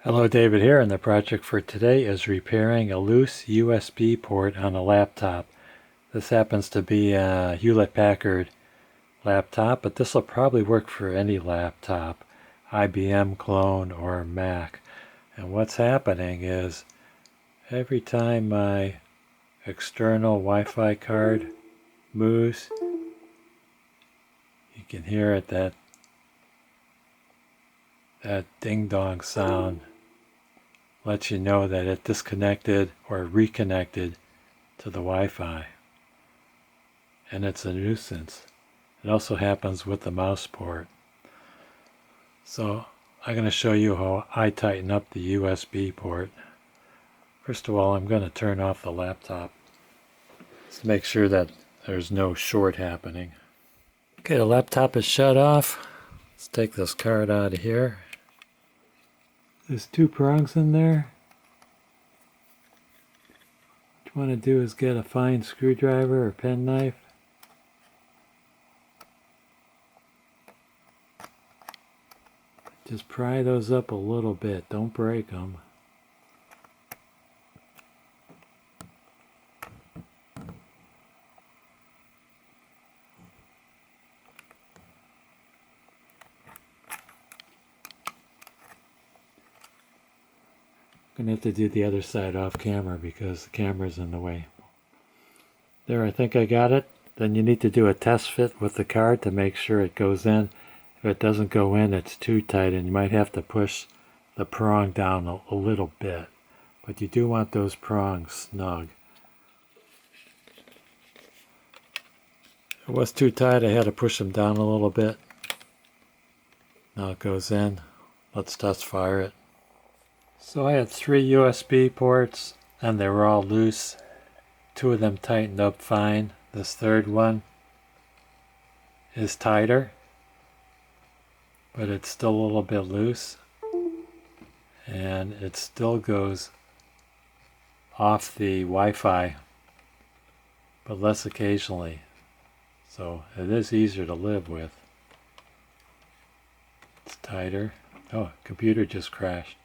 Hello, David here, and the project for today is repairing a loose USB port on a laptop. This happens to be a Hewlett-Packard laptop, but this will probably work for any laptop, IBM clone or Mac. And what's happening is every time my external Wi-Fi card moves, you can hear it, that ding-dong sound lets you know that it disconnected or reconnected to the Wi-Fi, and it's a nuisance. It also happens with the mouse port. So I'm going to show you how I tighten up the USB port. First of all, I'm going to turn off the laptop to make sure that there's no short happening. Okay, the laptop is shut off. Let's take this card out of here. There's two prongs in there. What you want to do is get a fine screwdriver or penknife. Just pry those up a little bit, don't break them. I'm going to have to do the other side off camera because the camera's in the way. There, I think I got it. Then you need to do a test fit with the card to make sure it goes in. If it doesn't go in, it's too tight, and you might have to push the prong down a little bit. But you do want those prongs snug. If it was too tight, I had to push them down a little bit. Now it goes in. Let's test fire it. So I had 3 USB ports, and they were all loose. 2 of them tightened up fine. This third one is tighter, but it's still a little bit loose, and it still goes off the Wi-Fi, but less occasionally. So it is easier to live with. It's tighter. Oh, computer just crashed.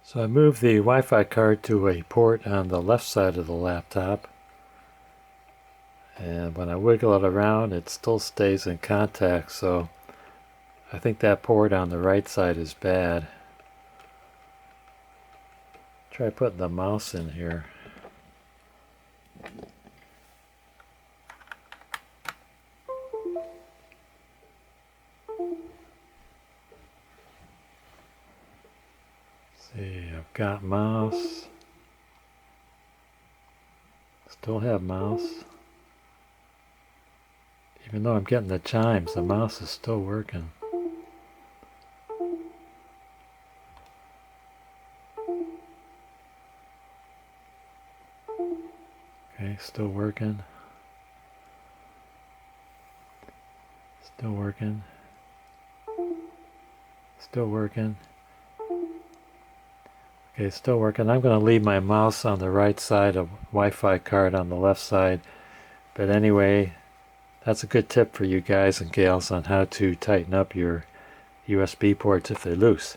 So I moved the Wi-Fi card to a port on the left side of the laptop, and when I wiggle it around, it still stays in contact, so I think that port on the right side is bad. Try putting the mouse in here. See, I've got mouse. Still have mouse. Even though I'm getting the chimes, the mouse is still working. Okay, still working. Still working. Still working. Okay, still working. I'm going to leave my mouse on the right side of Wi-Fi card on the left side. But anyway, that's a good tip for you guys and gals on how to tighten up your USB ports if they're loose.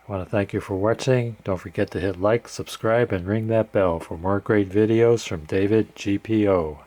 I want to thank you for watching. Don't forget to hit like, subscribe, and ring that bell for more great videos from David GPO.